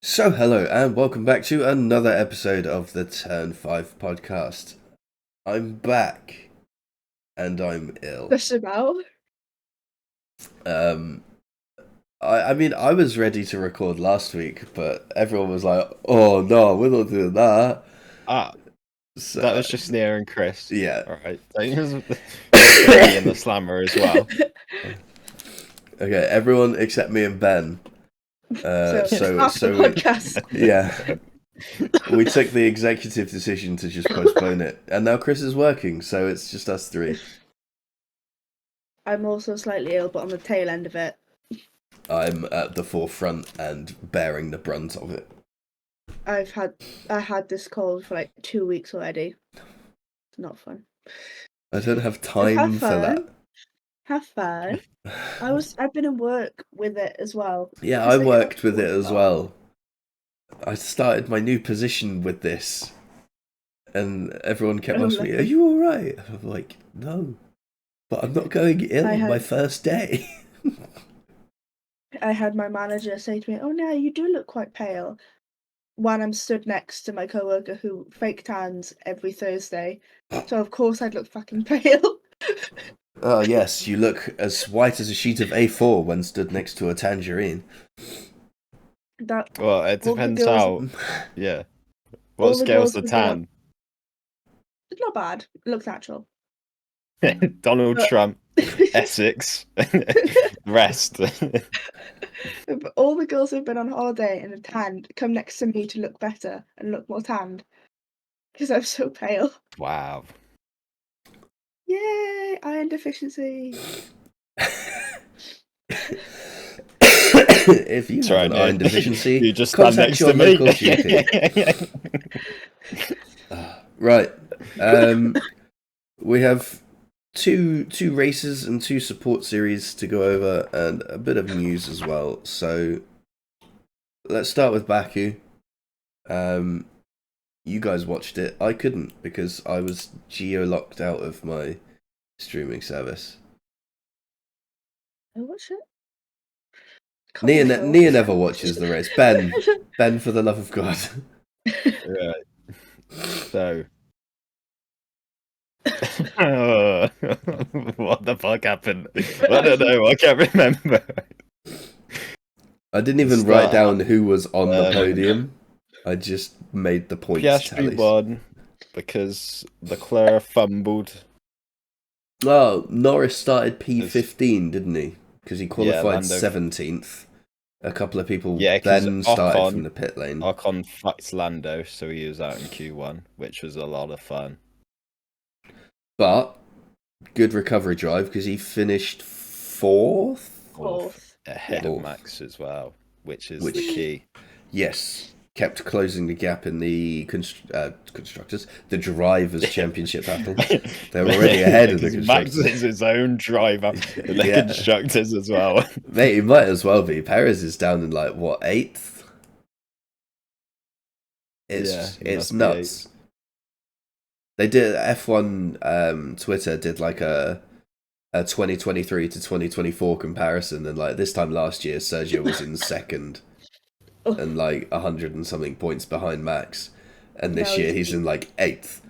So, hello, and welcome back to another episode of the Turn 5 podcast. I'm back, and I'm ill. Just about. Um, I was ready to record last week, but everyone was like, oh no, we're not doing that. So, That was just Nia and Chris. Yeah. Alright. Me and the Slammer as well. Okay, everyone except me and Ben. So podcast. Yeah. We took the executive decision to just postpone it, and now Chris is working, so it's just us three. I'm also slightly ill, but on the tail end of it. I'm at the forefront and bearing the brunt of it. I had this cold for like 2 weeks already. It's not fun. I don't have time for that. Have fun. I've been in work with it as well. Yeah, I worked with it as well. I started my new position with this, and everyone kept asking me, "Are you all right?" I'm like, "No, but I'm not going ill on my first day." I had my manager say to me, "Oh no, you do look quite pale." When I'm stood next to my coworker who fake tans every Thursday, so of course I'd look fucking pale. Oh yes, you look as white as a sheet of A4 when stood next to a tangerine. Well, it depends how. Yeah. What scale's the tan? It's not bad. It looks natural. Donald Trump, Essex, the rest. But all the girls who've been on holiday and have tanned come next to me to look better and look more tanned because I'm so pale. Wow. Yay! Iron deficiency. If you have an iron deficiency, you just stand next to me. Right. We have two races and two support series to go over, and a bit of news as well. So let's start with Baku. You guys watched it. I couldn't because I was geo-locked out of my streaming service. I watched it. Nia never watches the race. Ben, for the love of God. Right. So. What the fuck happened? I don't know. I can't remember. I didn't even write down who was on the podium. I just made the points. Piastri won because Leclerc fumbled. Oh, Norris started P15, didn't he? Because he qualified 17th. A couple of people then started from the pit lane. Ocon fucked Lando, so he was out in Q1, which was a lot of fun. But good recovery drive because he finished fourth ahead of Max as well, which is the key. Yes, kept closing the gap in the constructors, the drivers' championship battle. They were already ahead of the constructors. Max is his own driver in the constructors as well. Mate, he might as well be. Perez is down in like what, 8th? It's nuts. They did F1 Twitter did like a 2023 to 2024 comparison, and like this time last year Sergio was in second and like 100 and something points behind Max, and this year he's in like 8th.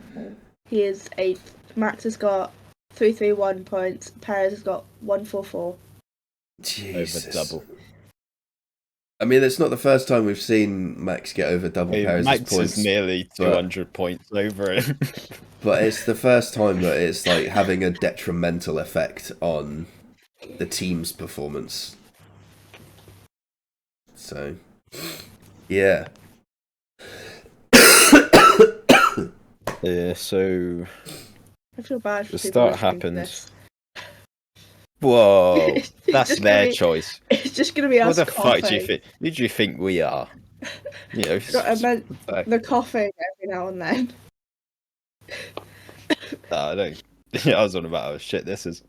He is 8th. Max has got 331 points. Perez has got 144. Jesus. Over double. I mean, it's not the first time we've seen Max get over double Perez's Max points. Is nearly 200 points over it. But it's the first time that it's like having a detrimental effect on the team's performance. So, yeah. Yeah, so I feel bad for the people start listening to happened. this. Whoa, that's their choice. It's just gonna be us. What the fuck do you think? Who do you think we are? You know, the coughing every now and then. I don't. I was on about how shit this is.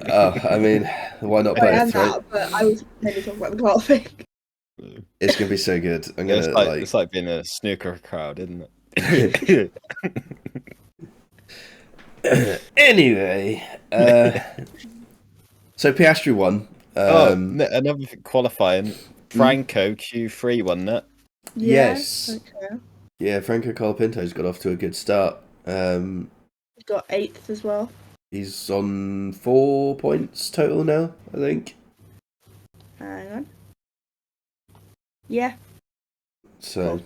I mean, why not both, right? But I was mainly talking about the coughing. It's gonna be so good. I'm gonna it's like being a snooker crowd, isn't it? Anyway, so Piastri won. Another qualifying. Franco Q3 won that. Yes. Okay. Yeah, Franco Colapinto's got off to a good start. He got 8th as well. He's on 4 points total now, I think. Hang on. Yeah. So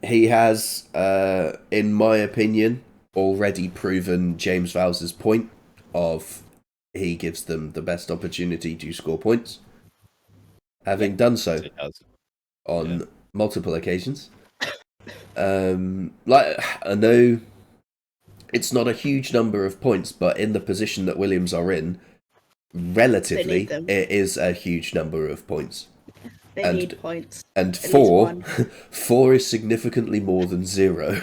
he has, in my opinion, already proven James Vowles' point of he gives them the best opportunity to score points. Having done so on multiple occasions. I know it's not a huge number of points, but in the position that Williams are in, relatively, it is a huge number of points. They need points. And 4 is significantly more than 0.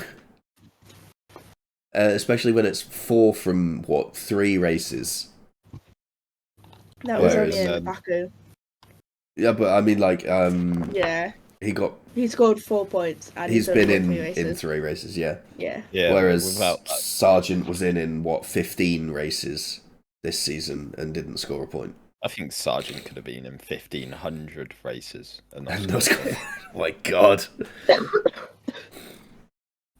Especially when it's 4 from, 3 races? That was only in Baku. Yeah, but I mean, yeah. He scored 4 points, and he's been in 3 races, yeah. Yeah. Whereas Sargent was in 15 races this season and didn't score a point. I think Sargent could have been in 1,500 races and not scored. Oh my God.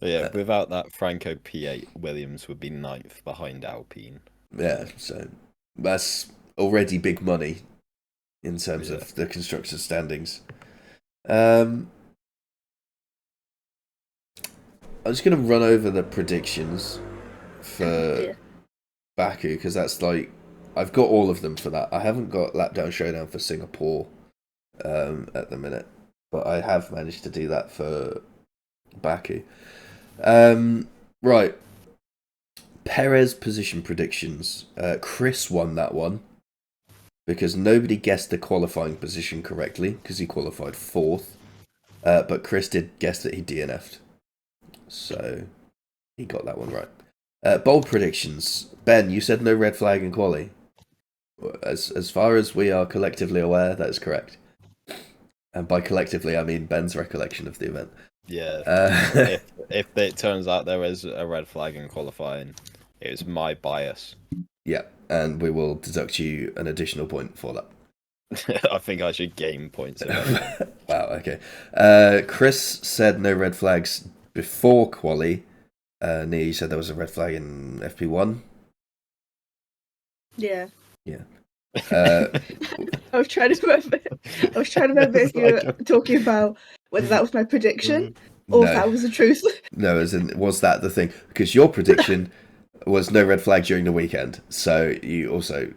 Yeah, without that Franco P8, Williams would be 9th behind Alpine. Yeah, so that's already big money in terms of the constructors' standings. I'm just going to run over the predictions for Baku, because that's I've got all of them for that. I haven't got Lapdown Showdown for Singapore at the minute, but I have managed to do that for Baku. Right. Perez position predictions. Chris won that one because nobody guessed the qualifying position correctly because he qualified 4th. But Chris did guess that he DNF'd. So he got that one right. Bold predictions. Ben, you said no red flag in quali. As far as we are collectively aware, that is correct. And by collectively, I mean Ben's recollection of the event. Yeah. If it turns out there is a red flag in qualifying, it was my bias. Yeah, and we will deduct you an additional point for that. I think I should gain points. Wow, okay. Chris said no red flags before quali. Nia, you said there was a red flag in FP1? Yeah. Yeah. I was trying to remember. If you were talking about whether that was my prediction or if that was the truth. No, as in, was that the thing? Because your prediction was no red flag during the weekend, so you also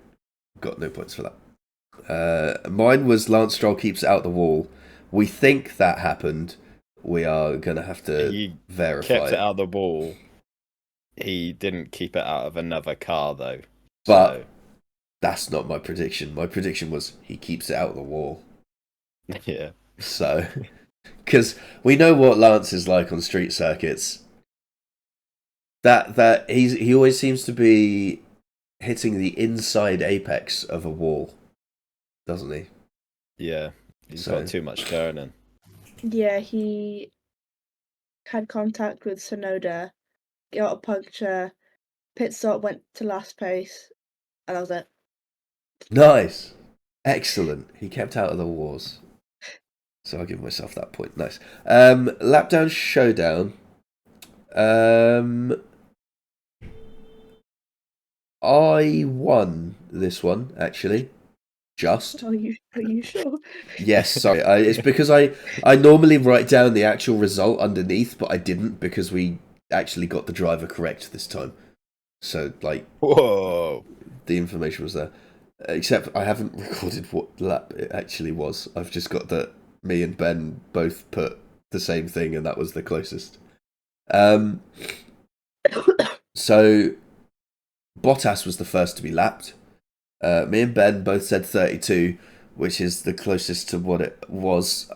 got no points for that. Mine was Lance Stroll keeps it out the wall. We think that happened. We are going to have to verify. Kept it out of the wall. He didn't keep it out of another car, though. But that's not my prediction. My prediction was he keeps it out of the wall. Yeah. So, because we know what Lance is like on street circuits. That he always seems to be hitting the inside apex of a wall, doesn't he? Yeah, he's got too much turning. Yeah, he had contact with Sonoda, got a puncture, pit stop, went to last place, and that was it. Nice. Excellent. He kept out of the wars. So I'll give myself that point. Nice. Lapdown Showdown. I won this one, actually. Just. Are you sure? Yes, sorry. It's because I normally write down the actual result underneath, but I didn't because we actually got the driver correct this time. So, whoa, the information was there. Except I haven't recorded what lap it actually was. I've just got that me and Ben both put the same thing, and that was the closest. So, Bottas was the first to be lapped. Me and Ben both said 32, which is the closest to what it was.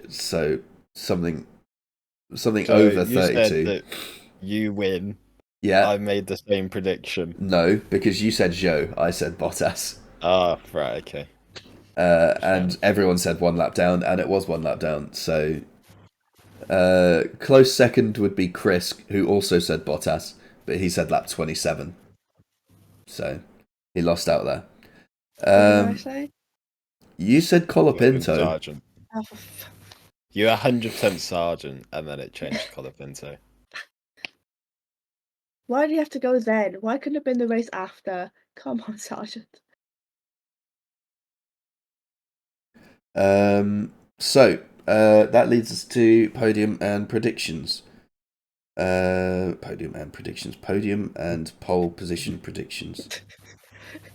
So something over 32. Said that you win. Yeah. I made the same prediction. No, because you said Zhou, I said Bottas. Ah, right, okay. And everyone said 1 lap down, and it was 1 lap down. So close second would be Chris, who also said Bottas, but he said lap 27. So he lost out there. What did I say? You said Colapinto. You're 100% Sergeant, and then it changed Colapinto. Why do you have to go then? Why couldn't it have been the race after? Come on, Sergeant. So that leads us to podium and predictions. Podium and pole position predictions.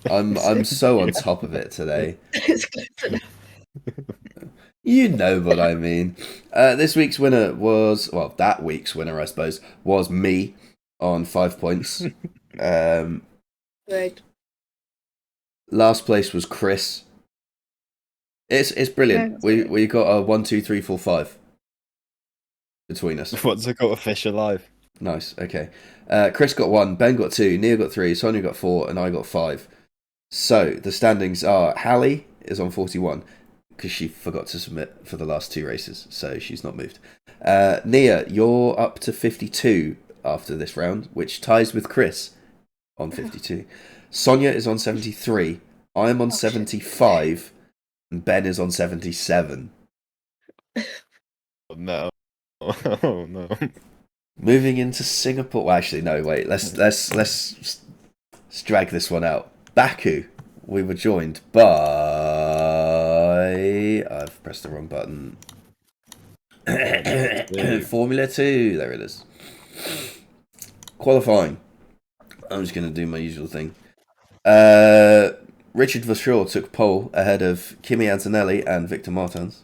I'm so on top of it today. It's close enough. You know what I mean. This week's winner was, well, that week's winner, I suppose, was me on 5 points. Right. Last place was Chris. It's brilliant. Yeah, we got a 1, 2, 3, 4, 5 between us. What's it got a fish alive? Nice. Okay. Chris got 1, Ben got 2, Nia got 3, Sonia got 4, and I got 5. So the standings are: Hallie is on 41 because she forgot to submit for the last 2 races, so she's not moved. Nia, you're up to 52 after this round, which ties with Chris on 52. Sonia is on 73. I'm on 75. And Ben is on 77. No. Oh no. Moving into Singapore. Well, actually, no. Wait. Let's drag this one out. Baku. We were joined by. I've pressed the wrong button. Formula 2. There it is. Qualifying. I'm just going to do my usual thing. Richard Verschoor took pole ahead of Kimi Antonelli and Victor Martins.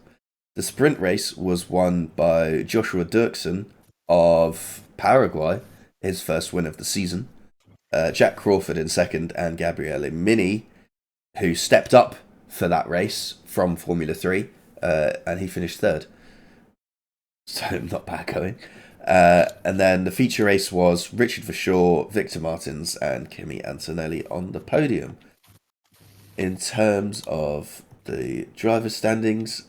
The sprint race was won by Joshua Dirksen of Paraguay, his first win of the season. Jack Crawford in second, and Gabriele Mini, who stepped up for that race from Formula 3, and he finished third. So not bad going. And then the feature race was Richard Verschoor, Victor Martins, and Kimi Antonelli on the podium. In terms of the driver standings,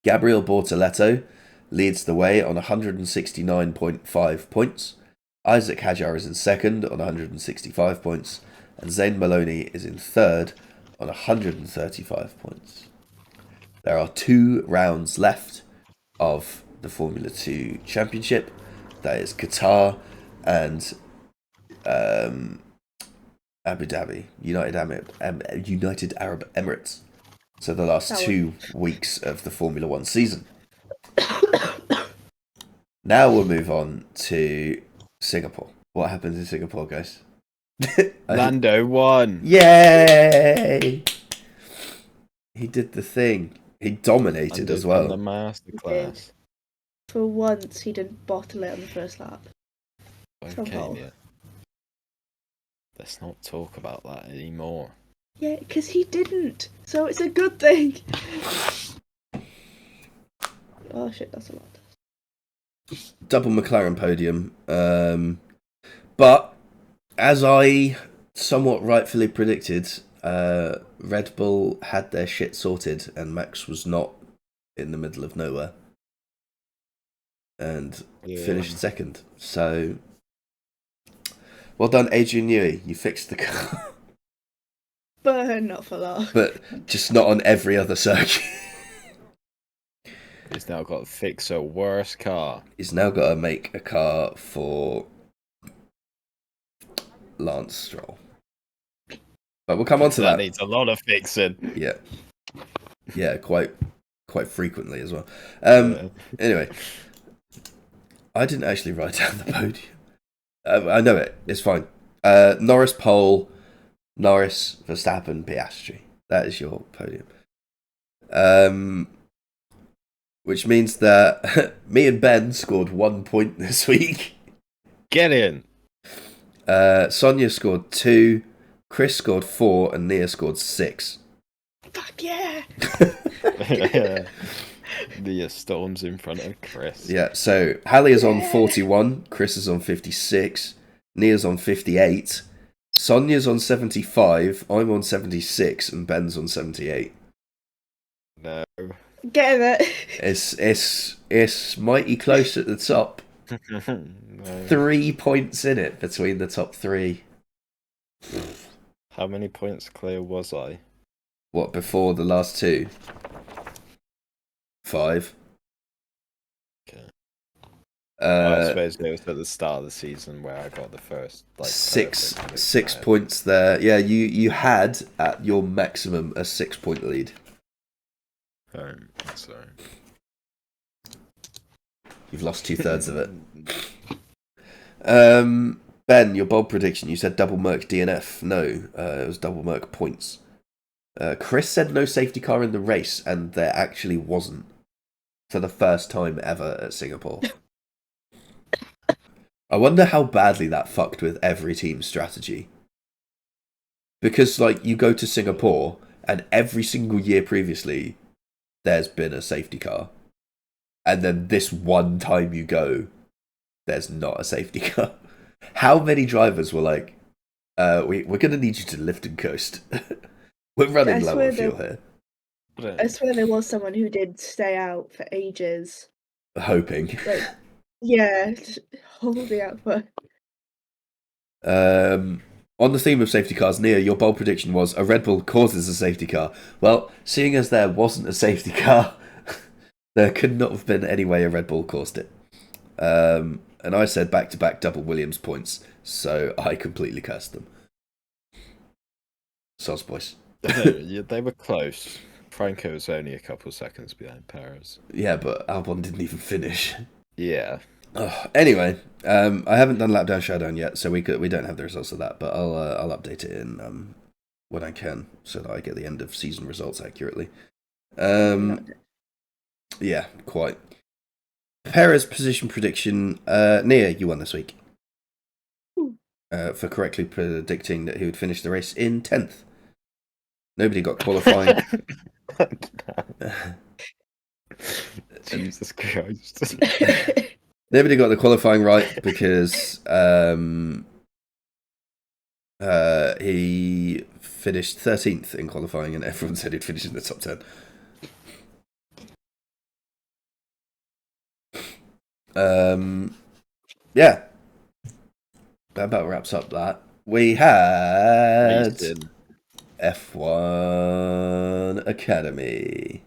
Gabriel Bortoletto leads the way on 169.5 points. Isaac Hajar is in second on 165 points. And Zane Maloney is in third on 135 points. There are 2 rounds left of the Formula 2 Championship. That is Qatar and Abu Dhabi, United Arab Emirates. So the last 2 weeks of the Formula 1 season. Now we'll move on to Singapore. What happened in Singapore, guys? Lando won. Yay! He did the thing. He dominated as well. The masterclass. For once, he didn't bottle it on the first lap. Okay, yeah. Let's not talk about that anymore. Yeah, because he didn't. So it's a good thing. Oh shit, that's a lot. Double McLaren podium. But as I somewhat rightfully predicted, Red Bull had their shit sorted and Max was not in the middle of nowhere. And finished second. So, well done, Adrian Newey. You fixed the car. But not for long. But just not on every other circuit. He's now got to fix a worse car. He's now got to make a car for Lance Stroll. But we'll come on to that. That needs a lot of fixing. Yeah. Yeah, quite frequently as well. Anyway, I didn't actually write down the podium. I know it. It's fine. Norris pole, Norris, Verstappen, Piastri. That is your podium. Which means that me and Ben scored 1 point this week. Get in. Sonia scored 2, Chris scored 4, and Nia scored 6. Fuck yeah! The storm's in front of Chris. Yeah, so Hallie is on 41, Chris is on 56, Nia's on 58, Sonia's on 75, I'm on 76, and Ben's on 78. No. Get it. It's mighty close at the top. No. 3 points in it between the top 3. How many points clear was I? What, before the last 2? 5. I suppose it was at the start of the season where I got the first six points there. Yeah, you had at your maximum a 6-point lead. So you've lost 2/3 of it. Ben, your bold prediction. You said double Merc DNF. No, it was double Merc points. Chris said no safety car in the race, and there actually wasn't for the first time ever at Singapore. I wonder how badly that fucked with every team's strategy. Because, like, you go to Singapore, and every single year previously, there's been a safety car. And then this one time you go, there's not a safety car. How many drivers were like, we're going to need you to lift and coast. We're running low on fuel here. I swear there was someone who did stay out for ages. Hoping. Like, yeah, holding out for... On the theme of safety cars, Nia, your bold prediction was a Red Bull causes a safety car. Well, seeing as there wasn't a safety car, there could not have been any way a Red Bull caused it. And I said back-to-back double Williams points, so I completely cursed them. Soz boys. They were close. Franco was only a couple seconds behind Perez. Yeah, but Albon didn't even finish. Yeah. Anyway, I haven't done Lap Down Showdown yet, so we don't have the results of that, but I'll update it in when I can, so that I get the end of season results accurately. Yeah, quite. Perez position prediction. Nia, you won this week. For correctly predicting that he would finish the race in 10th. Nobody got qualifying. Jesus Christ. Nobody got the qualifying right because he finished 13th in qualifying and everyone said he'd finish in the top 10. Yeah. That about wraps up that. We had F1 Academy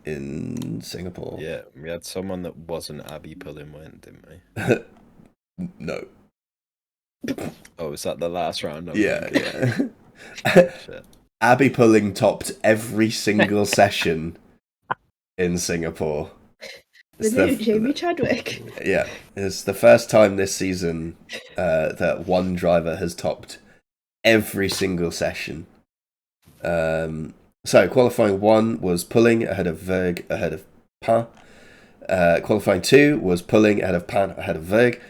in Singapore. Yeah, we had someone that wasn't Abby pulling win, didn't we? No. Oh, was that the last round? Yeah. Shit. Abby pulling topped every single session in Singapore. The new Jamie Chadwick. Yeah, it's the first time this season that one driver has topped every single session. So qualifying 1 was pulling ahead of Verg, ahead of Pan. Qualifying 2 was pulling ahead of Pan, ahead of Verg.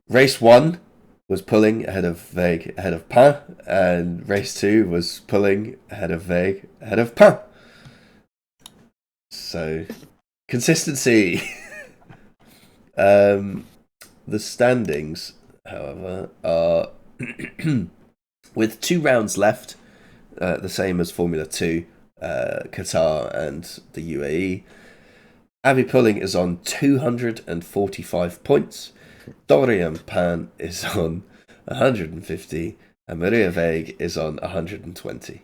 Race 1 was pulling ahead of Verg, ahead of Pan. And race 2 was pulling ahead of Verg, ahead of Pan. So... consistency. The standings, however, are with 2 rounds left, the same as Formula 2, Qatar and the UAE. Abby Pulling is on 245 points. Dorian Pan is on 150, and Maria Vague is on 120.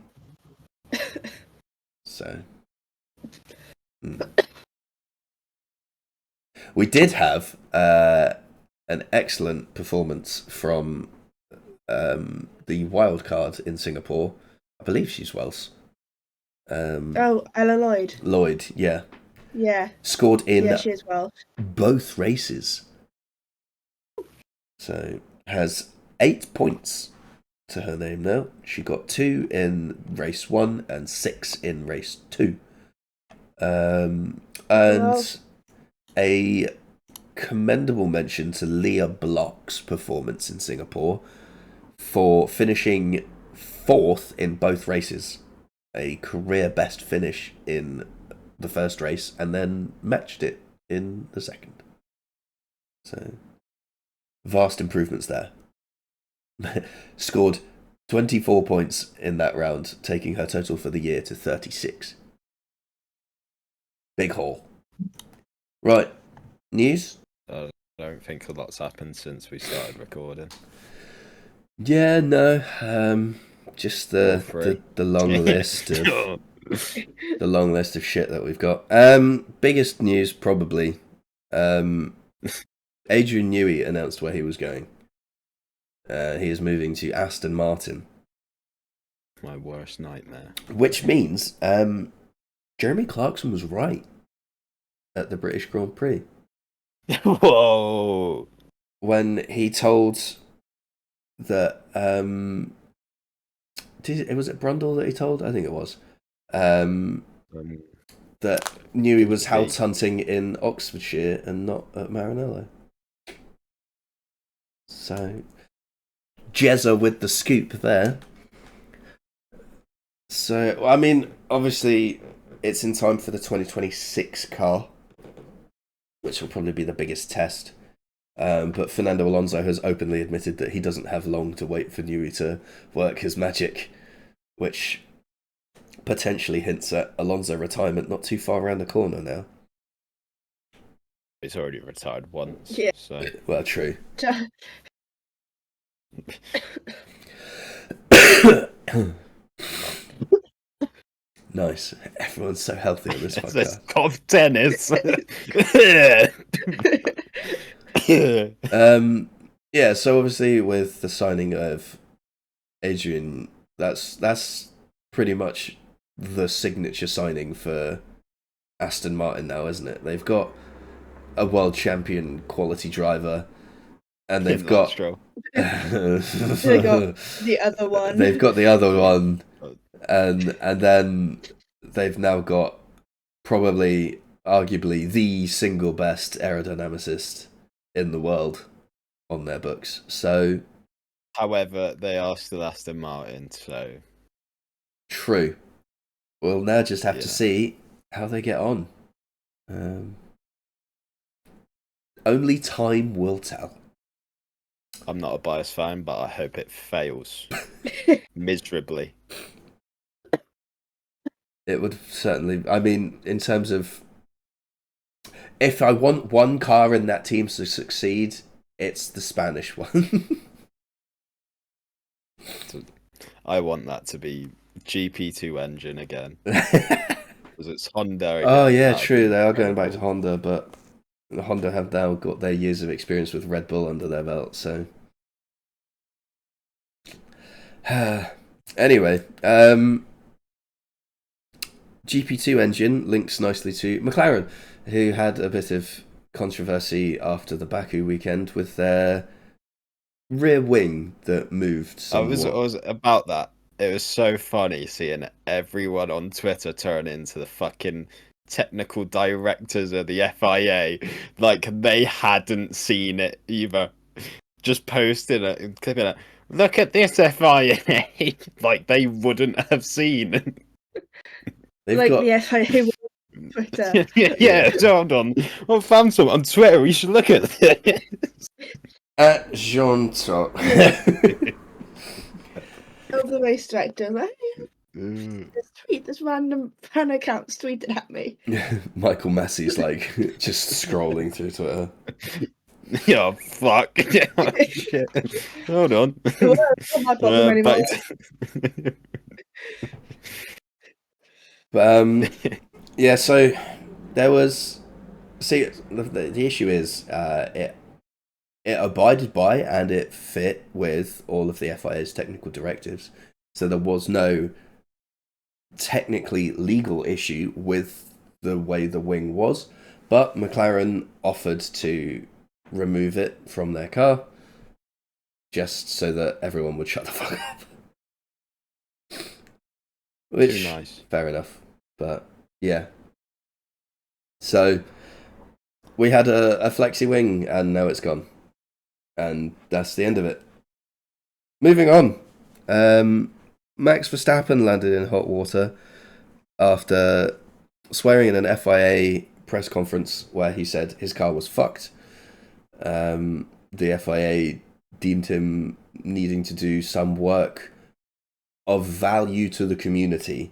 So. We did have an excellent performance from the wild card in Singapore. I believe she's Welsh. Ella Lloyd. Lloyd, yeah. Yeah. Scored in she is Welsh. Both races. So has 8 points to her name now. She got 2 in race 1 and 6 in race 2. And a commendable mention to Leah Block's performance in Singapore for finishing 4th in both races. A career best finish in the first race and then matched it in the second. So, vast improvements there. Scored 24 points in that round, taking her total for the year to 36. Big haul. Right, news? I don't think a lot's happened since we started recording. Yeah, no. Just the long list of the long list of shit that we've got. Biggest news probably. Adrian Newey announced where he was going. He is moving to Aston Martin. My worst nightmare. Which means Jeremy Clarkson was right at the British Grand Prix. Whoa! When he told that was it Brundle that he told? I think it was. That Newey was house hunting in Oxfordshire and not at Maranello. So Jezza with the scoop there. So I mean, obviously, it's in time for the 2026 car, which will probably be the biggest test. But Fernando Alonso has openly admitted that he doesn't have long to wait for Newey to work his magic, which potentially hints at Alonso retirement not too far around the corner now. He's already retired once. Yeah. So. Well, true. Nice. Everyone's so healthy on this podcast. It's called tennis. Yeah, so obviously with the signing of Adrian, that's pretty much the signature signing for Aston Martin now, isn't it? They've got a world champion quality driver, and they've got they got the other one. They've got the other one, and then they've now got probably, arguably, the single best aerodynamicist in the world on their books. So, however, they are still Aston Martin, so true. We'll now just have to see how they get on. Only time will tell. I'm not a biased fan, but I hope it fails miserably. It would certainly. I mean, in terms of, if I want one car in that team to succeed, it's the Spanish one. I want that to be GP2 engine again. Because it's Honda again. Oh yeah, true. They are going back to Honda, but Honda have now got their years of experience with Red Bull under their belt, so. Anyway, GP2 engine links nicely to McLaren, who had a bit of controversy after the Baku weekend with their rear wing that moved somewhat. I was about that. It was so funny seeing everyone on Twitter turn into the fucking technical directors of the FIA, like they hadn't seen it either. Just posting it and clipping it. Look at this FIA, like they wouldn't have seen. They've like got the FIA on Twitter. yeah. So hold on. I found some on Twitter. You should look at this. At Jean Talk. Of the race director, like, this random fan account's tweeted at me. Michael Massey's like just scrolling through Twitter. Oh fuck! Oh, shit. Hold on. Well, it's not my problem anymore. But yeah. So there was. See, the issue is it abided by and it fit with all of the FIA's technical directives. So there was no technically legal issue with the way the wing was, but McLaren offered to remove it from their car just so that everyone would shut the fuck up. Which, nice. Fair enough. But yeah. So we had a flexi wing and now it's gone. And that's the end of it. Moving on. Max Verstappen landed in hot water after swearing in an FIA press conference where he said his car was fucked. The FIA deemed him needing to do some work of value to the community.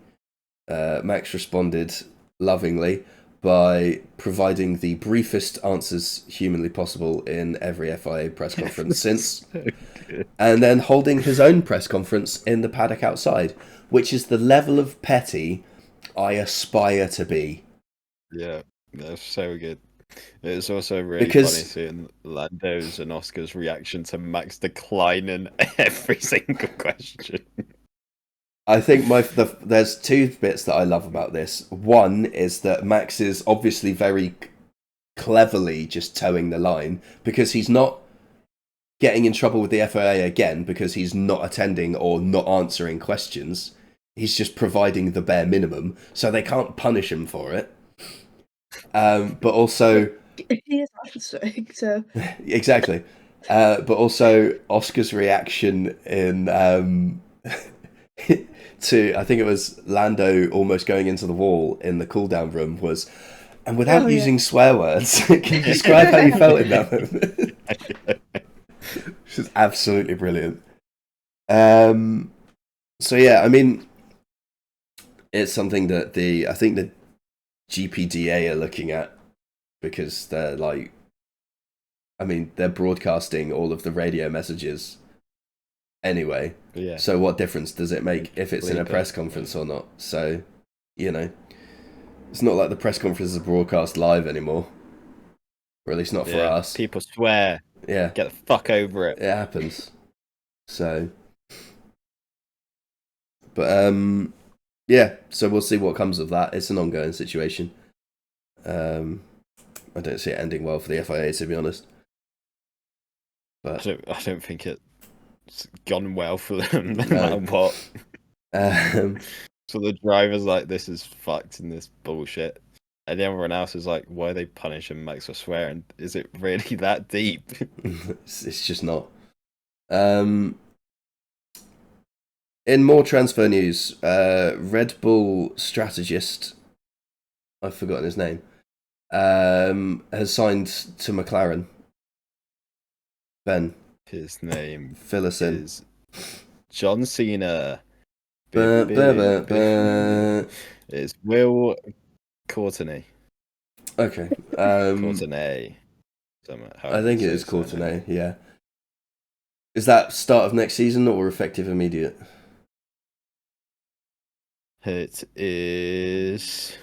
Max responded lovingly by providing the briefest answers humanly possible in every FIA press conference since, and then holding his own press conference in the paddock outside, which is the level of petty I aspire to be. Yeah, that's so good. It's also really funny seeing Lando's and Oscar's reaction to Max declining every single question. I think there's two bits that I love about this. One is that Max is obviously very cleverly just towing the line because he's not getting in trouble with the FAA again because he's not attending or not answering questions. He's just providing the bare minimum, so they can't punish him for it. But also, he is answering, so exactly. But also, Oscar's reaction in to I think it was Lando almost going into the wall in the cool down room was, and without using swear words, can you describe how you felt in that moment? Which is absolutely brilliant. So yeah, I mean, it's something that I think the GPDA are looking at because they're like, I mean, they're broadcasting all of the radio messages anyway. Yeah. So what difference does it make if it's in a press conference or not? So, you know, it's not like the press conferences are broadcast live anymore. Or at least not for us. People swear. Yeah. Get the fuck over it. It happens. So, but yeah. So we'll see what comes of that. It's an ongoing situation. I don't see it ending well for the FIA, to be honest. But I don't think it's gone well for them, no matter what. So the driver's like, this is fucked and this bullshit. And everyone else is like, why are they punishing Max for swearing? Is it really that deep? It's just not. In more transfer news, Red Bull strategist, I've forgotten his name, has signed to McLaren. Ben. His name Fill us in. is John Cena. It's Will Courtenay. Okay. Courtenay. I think it is Courtenay, yeah. Is that start of next season or effective immediate? It is.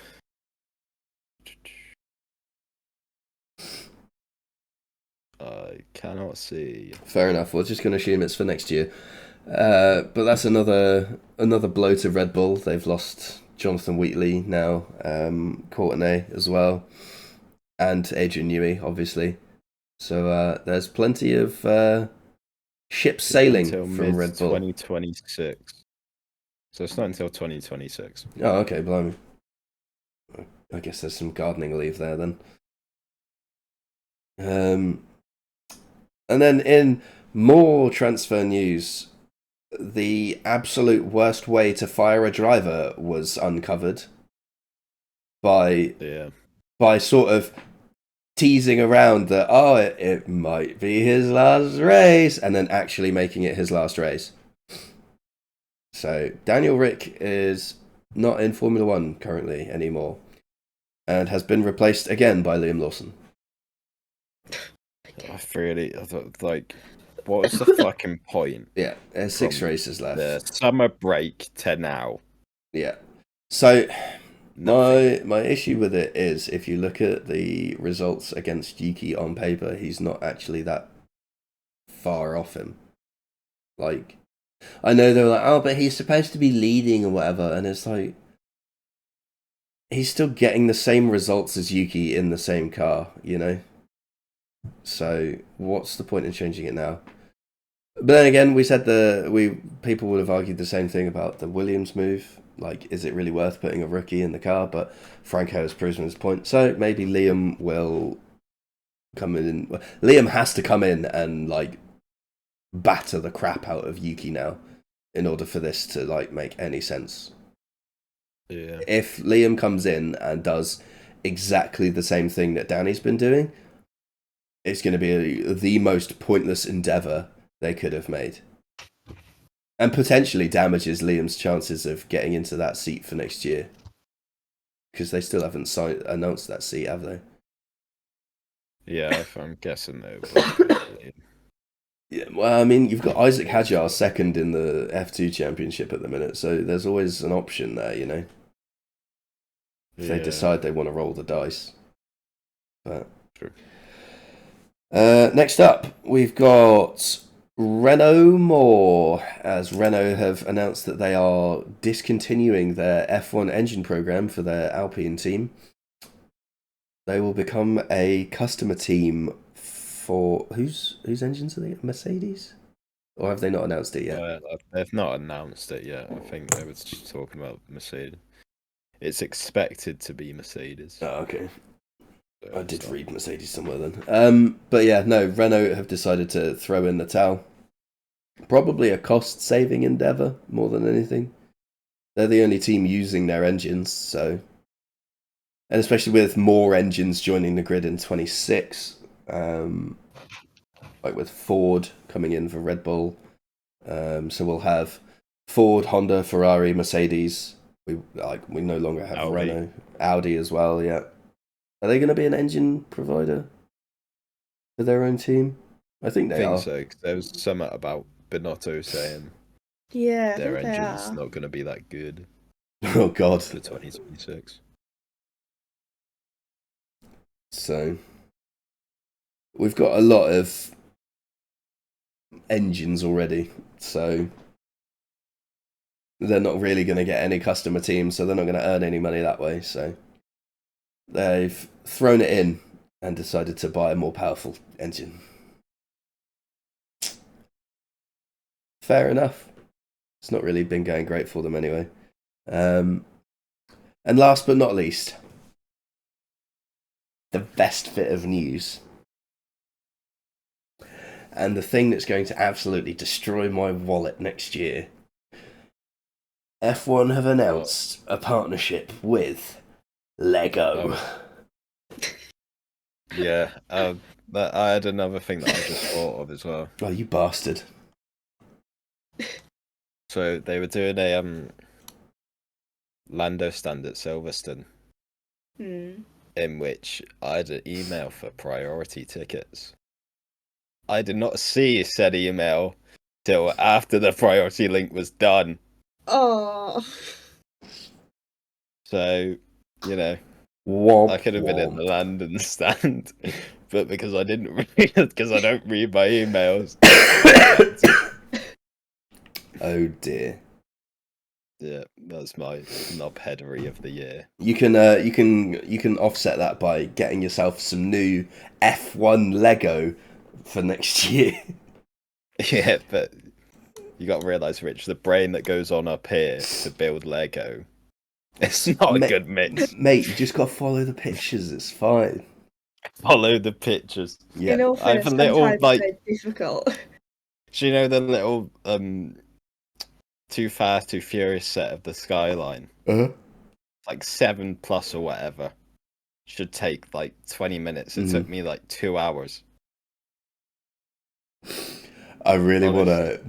I cannot see. Fair enough. We're just going to assume it's for next year. But that's another blow to Red Bull. They've lost Jonathan Wheatley now, Courtenay as well, and Adrian Newey, obviously. So there's plenty of ships sailing from Red Bull. 2026. So it's not until 2026. Oh, okay, blimey. I guess there's some gardening leave there then. And then in more transfer news, the absolute worst way to fire a driver was uncovered by sort of teasing around that, it might be his last race, and then actually making it his last race. So Daniel Rick is not in Formula One currently anymore, and has been replaced again by Liam Lawson. Like, what was the fucking point? Yeah, there's 6 races left. The summer break to now. Yeah. So my issue with it is, if you look at the results against Yuki on paper, he's not actually that far off him. Like, I know they're like, but he's supposed to be leading or whatever, and it's like, he's still getting the same results as Yuki in the same car, you know? So what's the point in changing it now? But then again, we said people would have argued the same thing about the Williams move. Like, is it really worth putting a rookie in the car? But Franco has proven his point. So maybe Liam will come in. Liam has to come in and like batter the crap out of Yuki now in order for this to like make any sense. Yeah. If Liam comes in and does exactly the same thing that Danny's been doing, it's going to be the most pointless endeavour they could have made. And potentially damages Liam's chances of getting into that seat for next year. Because they still haven't announced that seat, have they? Yeah, I'm guessing though. Yeah, well, I mean, you've got Isaac Hadjar second in the F2 Championship at the minute, so there's always an option there, you know? If they decide they want to roll the dice. But True. Next up, we've got Renault more, as Renault have announced that they are discontinuing their F1 engine program for their Alpine team. They will become a customer team for whose engines are they? Mercedes, or have they not announced it yet? They've not announced it yet. I think they were just talking about Mercedes. It's expected to be Mercedes. Oh, okay. So I did it's not- read Mercedes somewhere then. But yeah, no, Renault have decided to throw in the towel. Probably a cost-saving endeavour more than anything. They're the only team using their engines, so... And especially with more engines joining the grid in 26, like with Ford coming in for Red Bull. So we'll have Ford, Honda, Ferrari, Mercedes. We no longer have Audi. Renault. Audi as well, yeah. Are they going to be an engine provider for their own team? I think they are. so, 'cause there was something about Binotto saying Yeah, I their think they engine's are. not going to be that good Oh, God. for 2026. So we've got a lot of engines already, so they're not really going to get any customer teams, so they're not going to earn any money that way. So they've thrown it in and decided to buy a more powerful engine. Fair enough. It's not really been going great for them anyway. And last but not least, the best bit of news. And the thing that's going to absolutely destroy my wallet next year. F1 have announced a partnership with Lego. Yeah, but I had another thing that I just thought of as well. Oh, you bastard. So they were doing a Lando stand at Silverstone, in which I had an email for priority tickets. I did not see said email till after the priority link was done. Oh. So, you know, Womp, I could have been in the womp. London stand, but because I didn't read, because I don't read my emails. Oh dear. Yeah, that's my knobheadery of the year. You can offset that by getting yourself some new F1 Lego for next year. Yeah, but you got to realise, Rich, the brain that goes on up here to build Lego, it's not a good mix. Mate, you just got to follow the pictures. It's fine. Follow the pictures. Yeah. In all I have fairness, a little, sometimes like, they're difficult. do you know the little Too Fast, Too Furious set of the Skyline? Uh-huh. Like 7+ or whatever. Should take like 20 minutes. It took me like 2 hours. I really want to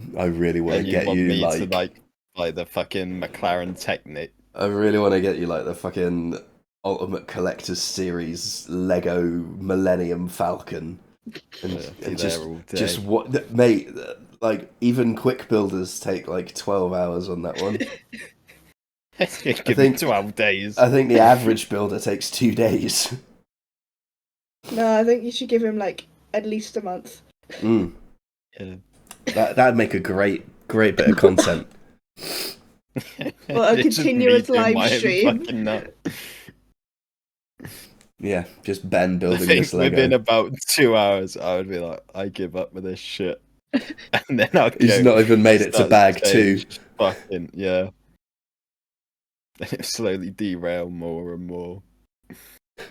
get want you me like to like the fucking McLaren Technic. I really want to get you like the fucking Ultimate Collector's Series Lego Millennium Falcon. And just what, mate, like even quick builders take like 12 hours on that one. I think 12 days. I think the average builder takes 2 days. No, I think you should give him like at least a month. Yeah. That'd make a great bit of content. Well, a continuous live stream. Yeah, just Ben building this Lego. Within about 2 hours, I would be like, I give up with this shit. And then I'll He's not even made it to bag 2. Fucking, yeah. And it slowly derail more and more. But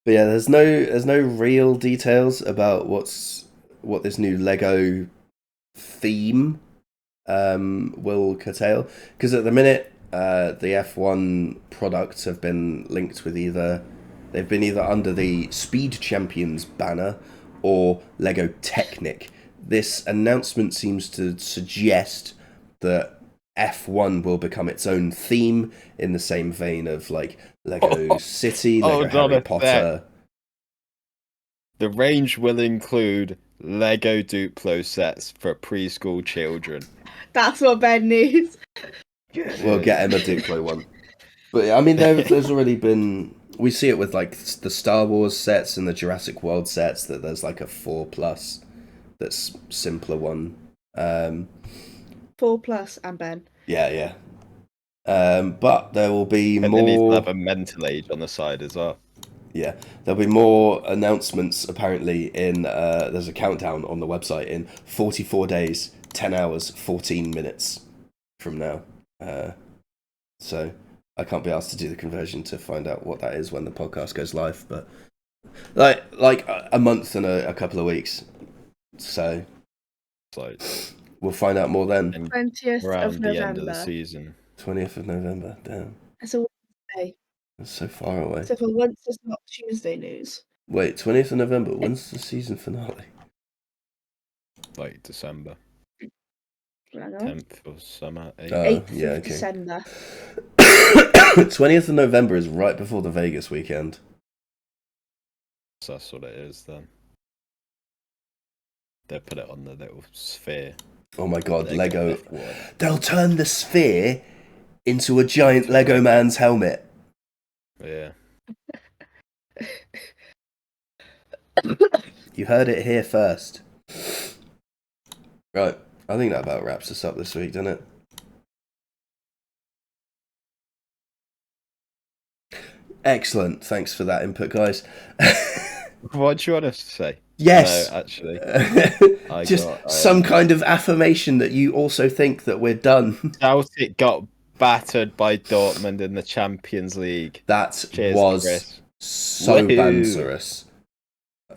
yeah, there's no real details about what this new Lego theme will curtail, because at the minute the F1 products have been linked with either under the Speed Champions banner or Lego Technic. This announcement seems to suggest that F1 will become its own theme in the same vein of like Lego City, Lego Harry Potter. The range will include Lego Duplo sets for preschool children. That's what Ben needs. We'll get him a Duplo one. But I mean, there's already been we see it with like the Star Wars sets and the Jurassic World sets that there's like a 4+ that's simpler one. 4+ and Ben. Yeah. But there will be And then more. he's have a mental age on the side as well. Yeah, there'll be more announcements apparently in there's a countdown on the website in 44 days, 10 hours, 14 minutes from now. So I can't be asked to do the conversion to find out what that is when the podcast goes live, but like a month and a couple of weeks. So we'll find out more then. 20th Around of the November. end of the season. 20th of November, damn. It's a Wednesday. That's so far away. So for once, it's not Tuesday news. Wait, 20th of November, when's the season finale? Like December. Hang on. 10th of summer. 8th. 8th yeah, of okay. December. 20th of November is right before the Vegas weekend. So that's what it is then. They put it on the little sphere. Oh my god, They Lego. got F1. They'll turn the sphere into a giant Lego man's helmet. Yeah. You heard it here first. Right, I think that about wraps us up this week, doesn't it? Excellent, thanks for that input, guys. What do you want us to say? Yes! No, actually. Some kind of affirmation that you also think that we're done. Celtic got battered by Dortmund in the Champions League. That Cheers, was Chris. so Woohoo. banterous.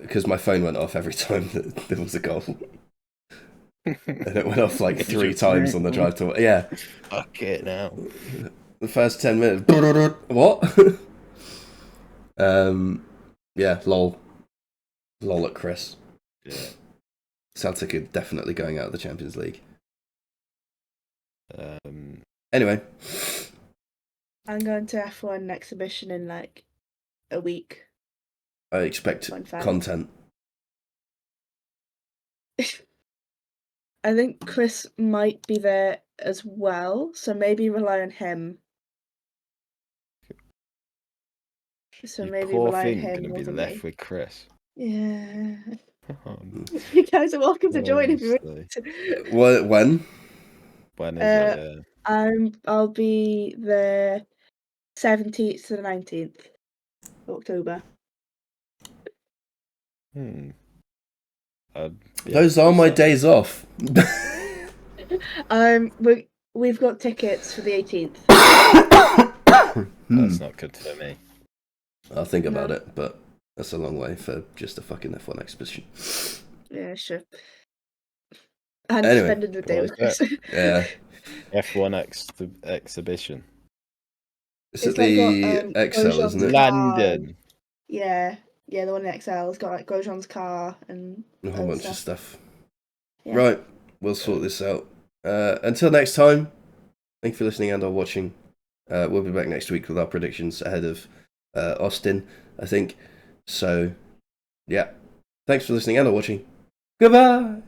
Because my phone went off every time that there was a goal. And it went off like 3 times on the drive to... Yeah. Fuck it now. The first 10 minutes. What? Yeah, lol. Lol at Chris. Yeah. Celtic are definitely going out of the Champions League. Anyway. I'm going to F1 exhibition in like a week. I expect content. I think Chris might be there as well, so maybe rely on him. So maybe Poor rely on thing him gonna more be than left me. with Chris. Yeah. You guys are welcome to join if you want. What? When? When is it? Yeah. I'll be the 17th to the 19th of October. Those are my days off. We've got tickets for the 18th. That's not good for me. I'll think about it, but that's a long way for just a fucking F1 exhibition. Yeah, sure. And Anyway, spending the day with Chris. Yeah. F1 exhibition. Is it the XL, isn't it? London. Yeah, the one in XL. It's got like Grosjean's car and a whole bunch of stuff. Yeah. Right, we'll sort this out. Until next time, thank you for listening and or watching. We'll be back next week with our predictions ahead of Austin, I think. So, yeah. Thanks for listening and or watching. Goodbye!